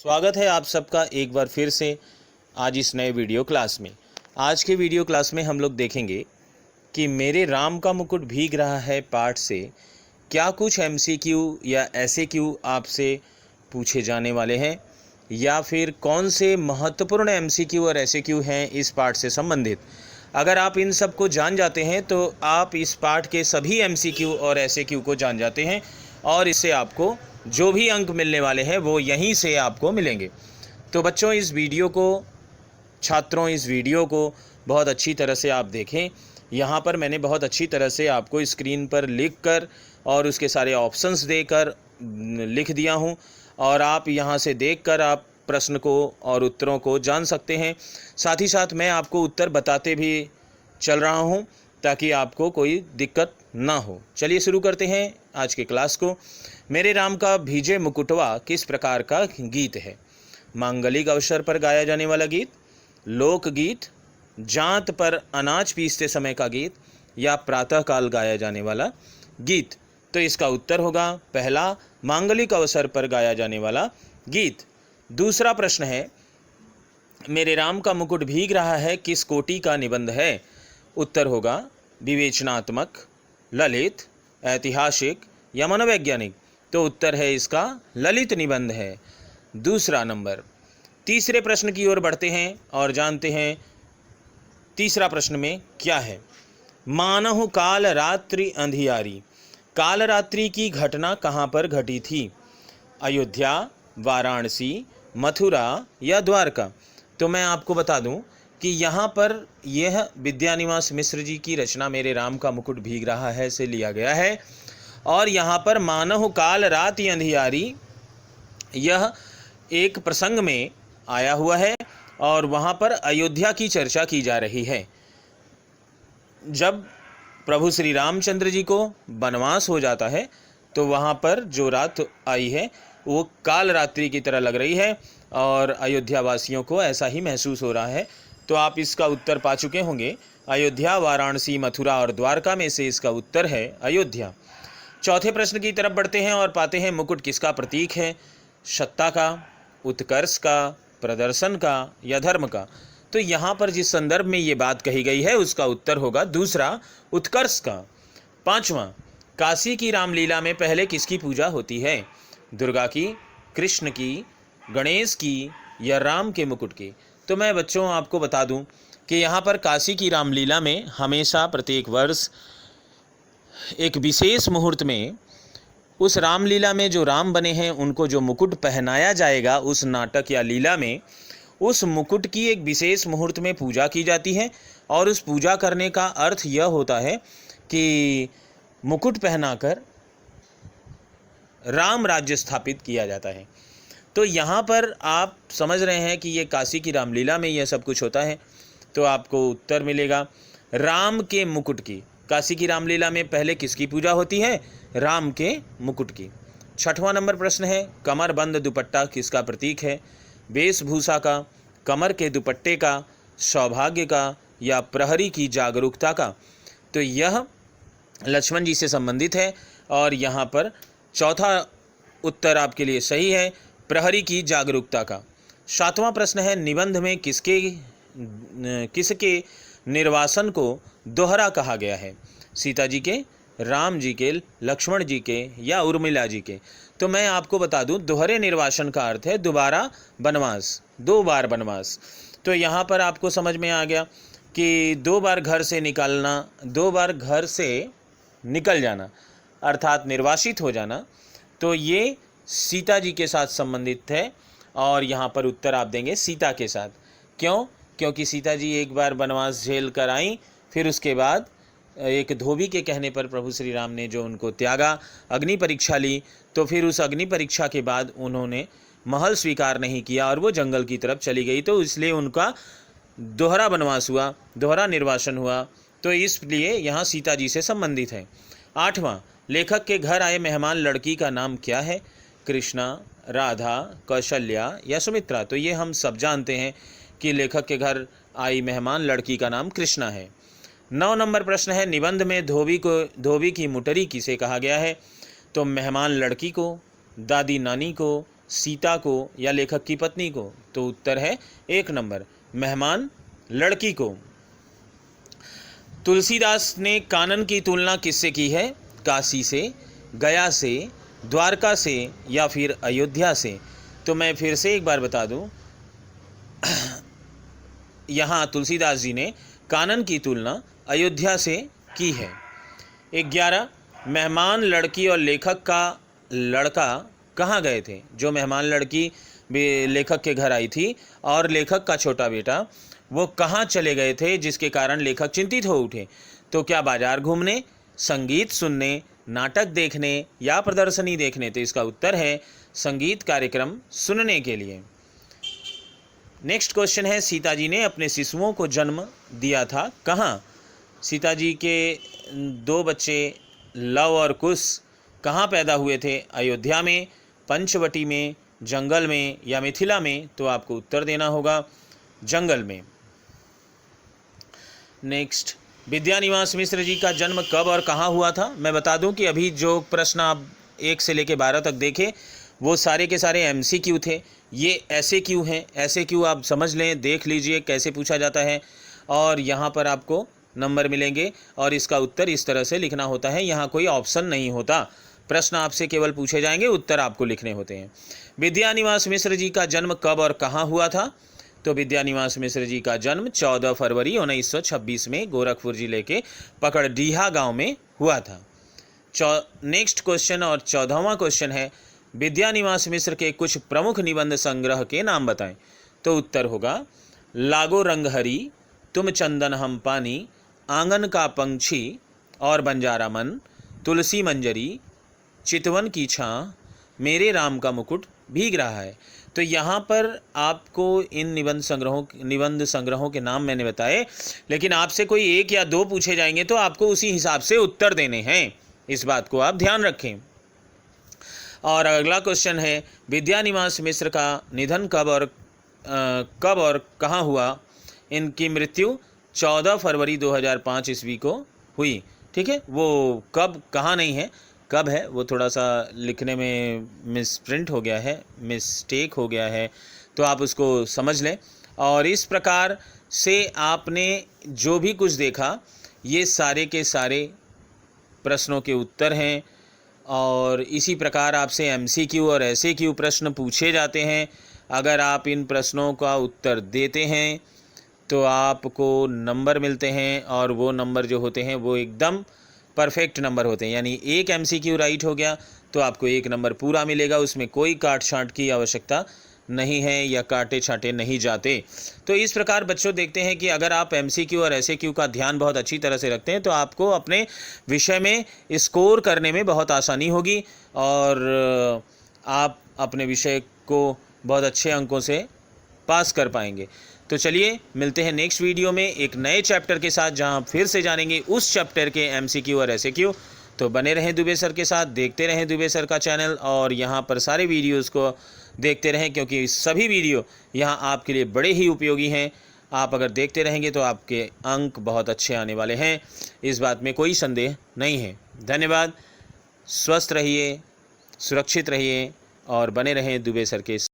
स्वागत है आप सबका एक बार फिर से आज इस नए वीडियो क्लास में। आज के वीडियो क्लास में हम लोग देखेंगे कि मेरे राम का मुकुट भीग रहा है पाठ से क्या कुछ एमसीक्यू या एसएक्यू आपसे पूछे जाने वाले हैं या फिर कौन से महत्वपूर्ण एमसीक्यू और एसएक्यू हैं इस पाठ से संबंधित। अगर आप इन सब को जान जाते हैं तो आप इस पाठ के सभी एमसीक्यू और एसएक्यू को जान जाते हैं और इससे आपको जो भी अंक मिलने वाले हैं वो यहीं से आपको मिलेंगे। तो बच्चों इस वीडियो को बहुत अच्छी तरह से आप देखें। यहाँ पर मैंने बहुत अच्छी तरह से आपको स्क्रीन पर लिख कर और उसके सारे ऑप्शंस देकर लिख दिया हूँ और आप यहाँ से देखकर आप प्रश्न को और उत्तरों को जान सकते हैं। साथ ही साथ मैं आपको उत्तर बताते भी चल रहा हूँ ताकि आपको कोई दिक्कत ना हो। चलिए शुरू करते हैं आज के क्लास को। मेरे राम का भीजे मुकुटवा किस प्रकार का गीत है? मांगलिक अवसर पर गाया जाने वाला गीत, लोकगीत, जांत पर अनाज पीसते समय का गीत या प्रातःकाल गाया जाने वाला गीत। तो इसका उत्तर होगा पहला, मांगलिक अवसर पर गाया जाने वाला गीत। दूसरा प्रश्न है, मेरे राम का मुकुट भीग रहा है किस कोटि का निबंध है? उत्तर होगा विवेचनात्मक, ललित, ऐतिहासिक या मनोवैज्ञानिक। तो उत्तर है इसका ललित निबंध है। दूसरा नंबर। तीसरे प्रश्न की ओर बढ़ते हैं और जानते हैं तीसरा प्रश्न में क्या है। मानहु काल रात्रि अंधियारी, काल रात्रि की घटना कहाँ पर घटी थी? अयोध्या, वाराणसी, मथुरा या द्वारका। तो मैं आपको बता दूं कि यहाँ पर यह विद्यानिवास मिश्र जी की रचना मेरे राम का मुकुट भीग रहा है से लिया गया है और यहाँ पर मानहु काल राति अंधियारी यह एक प्रसंग में आया हुआ है और वहाँ पर अयोध्या की चर्चा की जा रही है। जब प्रभु श्री रामचंद्र जी को वनवास हो जाता है तो वहाँ पर जो रात आई है वो काल रात्रि की तरह लग रही है और अयोध्या वासियों को ऐसा ही महसूस हो रहा है। तो आप इसका उत्तर पा चुके होंगे। अयोध्या, वाराणसी, मथुरा और द्वारका में से इसका उत्तर है अयोध्या। चौथे प्रश्न की तरफ बढ़ते हैं और पाते हैं मुकुट किसका प्रतीक है? सत्ता का, उत्कर्ष का, प्रदर्शन का या धर्म का। तो यहाँ पर जिस संदर्भ में ये बात कही गई है उसका उत्तर होगा दूसरा, उत्कर्ष का। पांचवा, काशी की रामलीला में पहले किसकी पूजा होती है? दुर्गा की, कृष्ण की, गणेश की या राम के मुकुट की। तो मैं बच्चों आपको बता दूं कि यहाँ पर काशी की रामलीला में हमेशा प्रत्येक वर्ष एक विशेष मुहूर्त में उस रामलीला में जो राम बने हैं उनको जो मुकुट पहनाया जाएगा उस नाटक या लीला में, उस मुकुट की एक विशेष मुहूर्त में पूजा की जाती है और उस पूजा करने का अर्थ यह होता है कि मुकुट पहनाकर राम राज्य स्थापित किया जाता है। तो यहाँ पर आप समझ रहे हैं कि ये काशी की रामलीला में यह सब कुछ होता है। तो आपको उत्तर मिलेगा राम के मुकुट की। काशी की रामलीला में पहले किसकी पूजा होती है? राम के मुकुट की। छठवां नंबर प्रश्न है, कमरबंद दुपट्टा किसका प्रतीक है? वेशभूषा का, कमर के दुपट्टे का, सौभाग्य का या प्रहरी की जागरूकता का। तो यह लक्ष्मण जी से संबंधित है और यहाँ पर चौथा उत्तर आपके लिए सही है, प्रहरी की जागरूकता का। सातवां प्रश्न है, निबंध में किसके निर्वासन को दोहरा कहा गया है? सीता जी के, राम जी के, लक्ष्मण जी के या उर्मिला जी के। तो मैं आपको बता दूं दोहरे निर्वासन का अर्थ है दोबारा वनवास, 2 बार वनवास। तो यहाँ पर आपको समझ में आ गया कि 2 बार घर से निकलना, 2 बार घर से निकल जाना अर्थात निर्वासित हो जाना। तो ये सीता जी के साथ संबंधित है और यहाँ पर उत्तर आप देंगे सीता के साथ। क्यों? क्योंकि सीता जी एक बार वनवास झेल कर आई, फिर उसके बाद एक धोबी के कहने पर प्रभु श्री राम ने जो उनको त्यागा, अग्नि परीक्षा ली, तो फिर उस अग्नि परीक्षा के बाद उन्होंने महल स्वीकार नहीं किया और वो जंगल की तरफ चली गई। तो इसलिए उनका दोहरा वनवास हुआ, दोहरा निर्वासन हुआ। तो इसलिए यहाँ सीता जी से संबंधित है। आठवां, लेखक के घर आए मेहमान लड़की का नाम क्या है? कृष्णा, राधा, कौशल्या या सुमित्रा। तो ये हम सब जानते हैं कि लेखक के घर आई मेहमान लड़की का नाम कृष्णा है। 9 नंबर प्रश्न है, निबंध में धोबी की मुटरी किसे कहा गया है? तो मेहमान लड़की को, दादी नानी को, सीता को या लेखक की पत्नी को? तो उत्तर है 1 नंबर, मेहमान लड़की को। तुलसीदास ने कानन की तुलना किससे की है? काशी से, गया से, द्वारका से या फिर अयोध्या से? तो मैं फिर से एक बार बता दूं, यहाँ तुलसीदास जी ने कानन की तुलना अयोध्या से की है। 11, मेहमान लड़की और लेखक का लड़का कहाँ गए थे? जो मेहमान लड़की लेखक के घर आई थी और लेखक का छोटा बेटा वो कहाँ चले गए थे जिसके कारण लेखक चिंतित हो उठे? तो क्या बाजार घूमने, संगीत सुनने, नाटक देखने या प्रदर्शनी देखने? तो इसका उत्तर है संगीत कार्यक्रम सुनने के लिए। नेक्स्ट क्वेश्चन है, सीता जी ने अपने शिशुओं को जन्म दिया था कहाँ? सीता जी के 2 बच्चे लव और कुश कहाँ पैदा हुए थे? अयोध्या में, पंचवटी में, जंगल में या मिथिला में? तो आपको उत्तर देना होगा जंगल में। नेक्स्ट, विद्यानिवास मिश्र जी का जन्म कब और कहाँ हुआ था? मैं बता दूं कि अभी जो प्रश्न आप 1 से लेकर 12 तक देखे वो सारे के सारे MCQ थे। ये ऐसे क्यों हैं, ऐसे क्यों आप समझ लें, देख लीजिए कैसे पूछा जाता है और यहाँ पर आपको नंबर मिलेंगे और इसका उत्तर इस तरह से लिखना होता है। यहाँ कोई ऑप्शन नहीं होता, प्रश्न आपसे केवल पूछे जाएंगे, उत्तर आपको लिखने होते हैं। विद्यानिवास मिश्र जी का जन्म कब और कहाँ हुआ था? तो विद्यानिवास मिश्र जी का जन्म 14 फरवरी 1926 में गोरखपुर जिले के पकड़डीहा गांव में हुआ था। नेक्स्ट क्वेश्चन और 14वां क्वेश्चन है, विद्यानिवास मिश्र के कुछ प्रमुख निबंध संग्रह के नाम बताएं। तो उत्तर होगा लागो रंगहरी, तुम चंदन हम पानी, आंगन का पंछी और बंजारा मन, तुलसी मंजरी, चितवन की छाँ, मेरे राम का मुकुट भीग रहा है। तो यहाँ पर आपको इन निबंध संग्रहों के नाम मैंने बताए, लेकिन आपसे कोई 1 या 2 पूछे जाएंगे तो आपको उसी हिसाब से उत्तर देने हैं, इस बात को आप ध्यान रखें। और अगला क्वेश्चन है, विद्यानिवास मिश्र का निधन कब और कहाँ हुआ? इनकी मृत्यु 14 फरवरी 2005 ईस्वी को हुई। ठीक है, वो कब कहाँ नहीं है, कब है वो थोड़ा सा लिखने में मिसप्रिंट हो गया है, मिस्टेक हो गया है, तो आप उसको समझ लें। और इस प्रकार से आपने जो भी कुछ देखा ये सारे के सारे प्रश्नों के उत्तर हैं और इसी प्रकार आपसे MCQ और SAQ प्रश्न पूछे जाते हैं। अगर आप इन प्रश्नों का उत्तर देते हैं तो आपको नंबर मिलते हैं और वो नंबर जो होते हैं वो एकदम परफेक्ट नंबर होते हैं। यानी 1 MCQ राइट हो गया तो आपको 1 नंबर पूरा मिलेगा, उसमें कोई काट छांट की आवश्यकता नहीं है या काटे छाटे नहीं जाते। तो इस प्रकार बच्चों देखते हैं कि अगर आप MCQ और SAQ का ध्यान बहुत अच्छी तरह से रखते हैं तो आपको अपने विषय में स्कोर करने में बहुत आसानी होगी और आप अपने विषय को बहुत अच्छे अंकों से पास कर पाएंगे। तो चलिए मिलते हैं नेक्स्ट वीडियो में एक नए चैप्टर के साथ, जहां फिर से जानेंगे उस चैप्टर के MCQ और SAQ। तो बने रहें दुबे सर के साथ, देखते रहें दुबे सर का चैनल और यहाँ पर सारे वीडियोस को देखते रहें, क्योंकि सभी वीडियो यहाँ आपके लिए बड़े ही उपयोगी हैं। आप अगर देखते रहेंगे तो आपके अंक बहुत अच्छे आने वाले हैं, इस बात में कोई संदेह नहीं है। धन्यवाद, स्वस्थ रहिए, सुरक्षित रहिए और बने रहें दुबे सर के